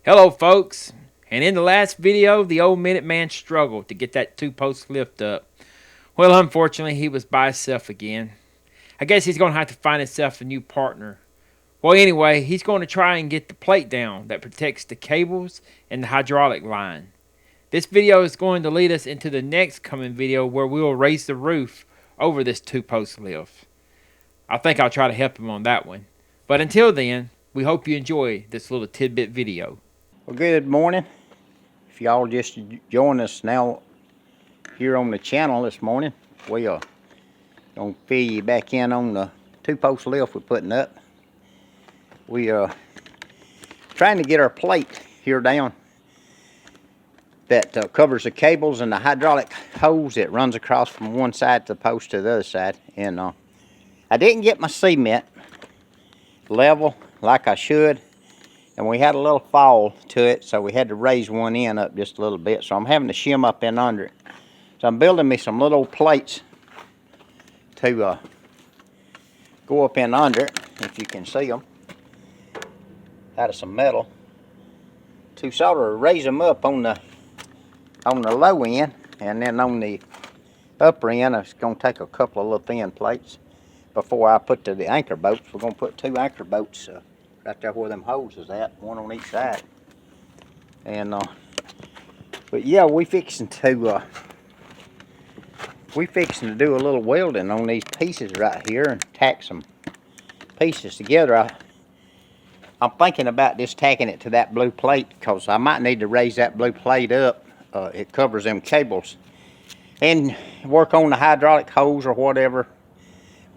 Hello folks, and in the last video the old Minuteman struggled to get that two-post lift up. Well, unfortunately he was by himself again. I guess he's going to have to find himself a new partner. Well, anyway, he's going to try and get the plate down that protects the cables and the hydraulic line. This video is going to lead us into the next coming video where we will raise the roof over this two-post lift. I think I'll try to help him on that one. But until then, we hope you enjoy this little tidbit video. Well, good morning. If y'all just join us now here on the channel this morning, we are gonna fill you back in on the two-post lift we're putting up. We are trying to get our plate here down that covers the cables and the hydraulic hose that runs across from one side of the post to the other side. And I didn't get my cement level like I should. And we had a little fall to it, so we had to raise one end up just a little bit. So I'm having to shim up in under it. So I'm building me some little plates to go up in under it, if you can see them, out of some metal, to sort of raise them up on the low end, and then on the upper end, it's going to take a couple of little thin plates before I put to the anchor boats. We're going to put 2 anchor boats right there where them hoses at, one on each side. And but yeah, we fixing to do a little welding on these pieces right here and tack some pieces together. I'm thinking about just tacking it to that blue plate, because I might need to raise that blue plate up. It covers them cables, and work on the hydraulic hose or whatever.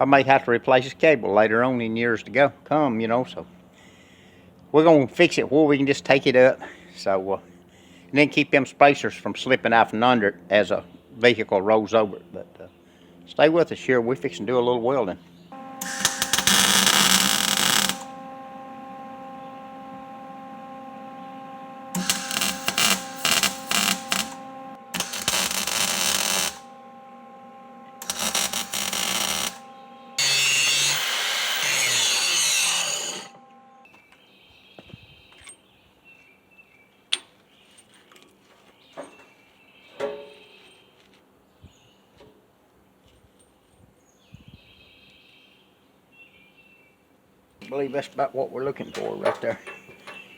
I may have to replace this cable later on in years to come, you know. So we're gonna fix it where we can just take it up, so and then keep them spacers from slipping out from under it as a vehicle rolls over it. But stay with us here. We're fixing to do a little welding. I believe that's about what we're looking for right there.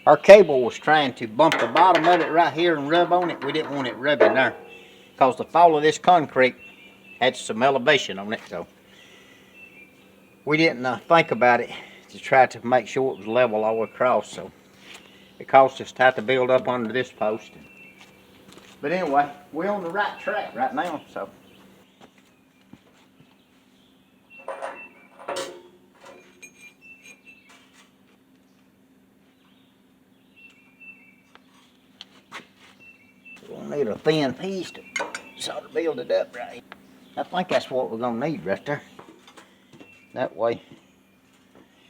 Our cable was trying to bump the bottom of it right here and rub on it. We didn't want it rubbing there, because the fall of this concrete had some elevation on it. So we didn't think about it to try to make sure it was level all the way across. So it caused us to have to build up under this post. But anyway, we're on the right track right now. So we'll need a thin piece to sort of build it up right. I think that's what we're gonna need right there. That way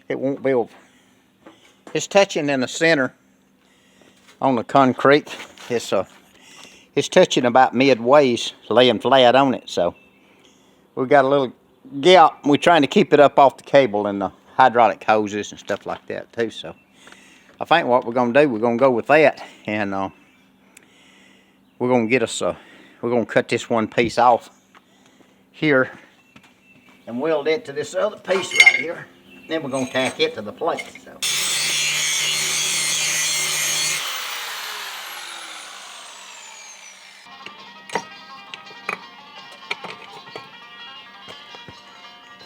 it won't build. It's touching in the center on the concrete. It's touching about midways, laying flat on it. So we've got a little gap. We're trying to keep it up off the cable and the hydraulic hoses and stuff like that too. So I think what we're gonna do, we're gonna go with that, and we're gonna get us we're gonna cut this one piece off here and weld it to this other piece right here. Then we're gonna tack it to the plate. So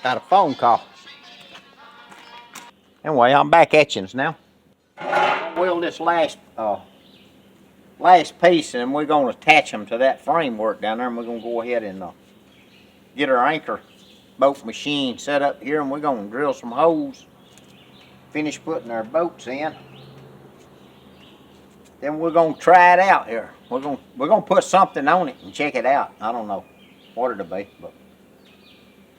got a phone call. Anyway, I'm back at you now. I'm gonna weld this last piece, and we're gonna attach them to that framework down there, and we're gonna go ahead and get our anchor boat machine set up here, and we're gonna drill some holes, finish putting our boats in. Then we're gonna try it out here. We're gonna put something on it and check it out. I don't know what it'll be, but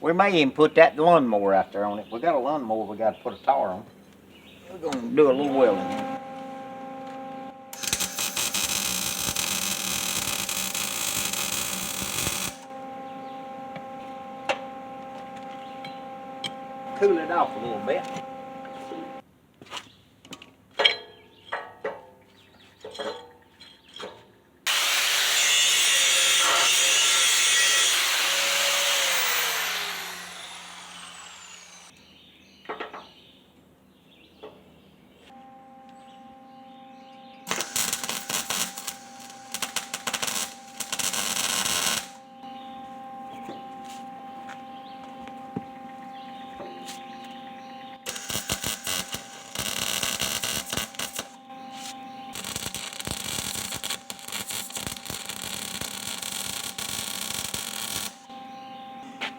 we may even put that lawnmower out there on it. We got a lawnmower we got to put a tar on. We're gonna do a little welding here. Cool it off a little bit.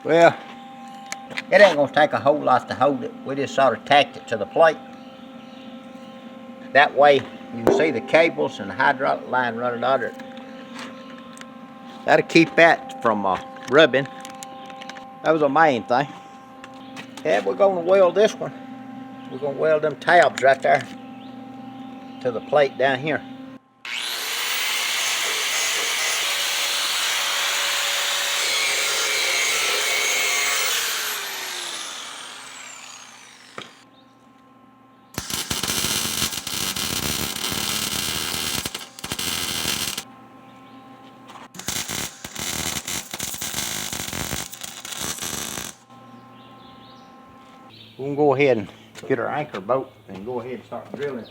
Well, it ain't gonna take a whole lot to hold it. We just sort of tacked it to the plate. That way you can see the cables and the hydraulic line running under it. That'll keep that from rubbing. That was the main thing. And we're gonna weld this one. We're gonna weld them tabs right there to the plate down here. We can go ahead and get our anchor bolt and go ahead and start drilling.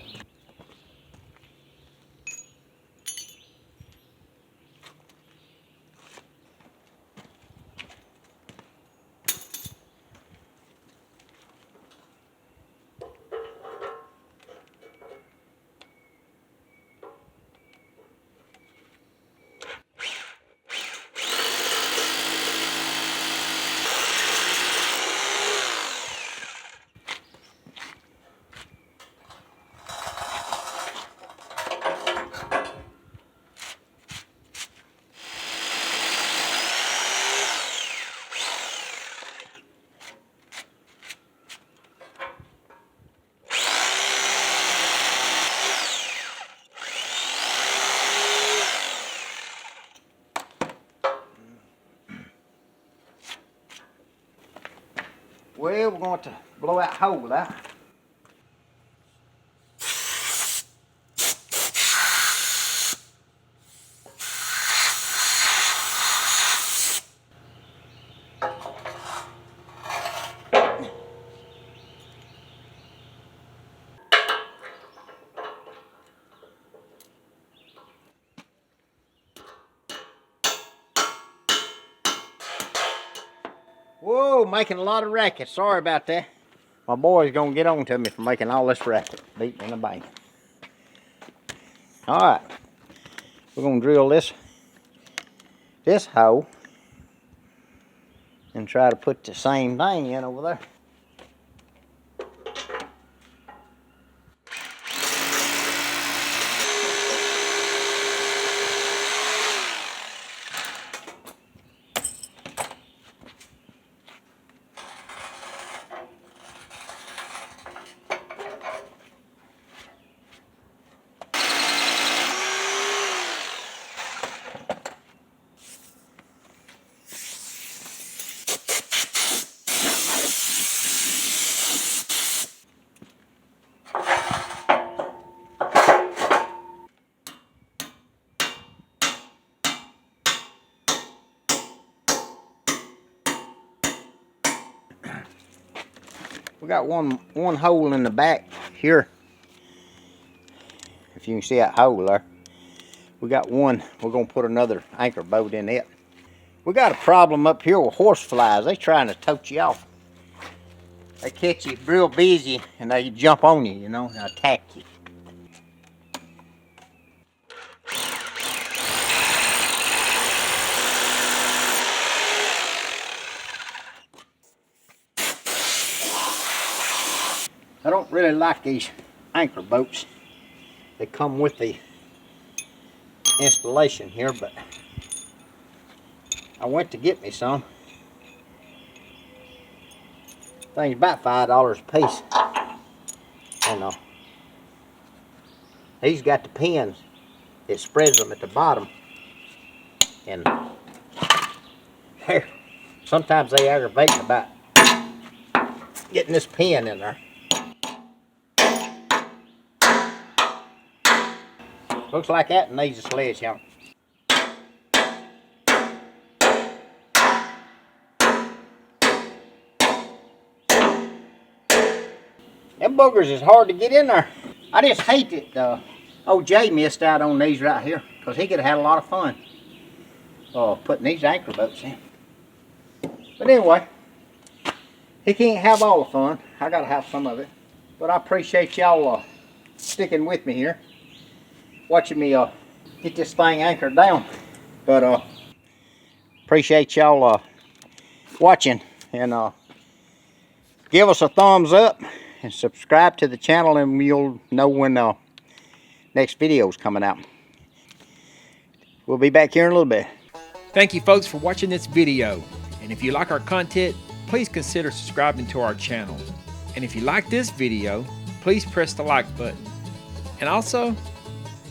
Well, we're going to blow that hole out. Whoa, making a lot of racket. Sorry about that. My boy's gonna get on to me for making all this racket, beating in the bank. All right, we're gonna drill this hole and try to put the same thing in over there. We got one hole in the back here. If you can see that hole there. We got one. We're gonna put another anchor bolt in it. We got a problem up here with horse flies. They trying to tote you off. They catch you real busy and they jump on you, you know, and attack you. I don't really like these anchor bolts. They come with the installation here, but I went to get me some. Thing's about $5 a piece. And he's got the pins. It spreads them at the bottom. And sometimes they aggravate about getting this pin in there. Looks like that needs a sledgehammer. Them boogers is hard to get in there. I just hate that old Jay missed out on these right here, because he could have had a lot of fun putting these anchor boats in. But anyway, he can't have all the fun. I gotta have some of it. But I appreciate y'all sticking with me here, watching me get this thing anchored down. But appreciate y'all watching, and give us a thumbs up and subscribe to the channel, and you'll know when next video is coming out. We'll be back here in a little bit. Thank you folks for watching this video, and if you like our content, please consider subscribing to our channel. And if you like this video, please press the like button. And also,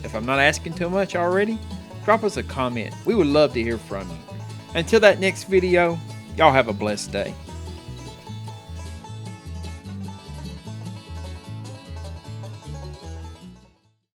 if I'm not asking too much already, drop us a comment. We would love to hear from you. Until that next video, y'all have a blessed day.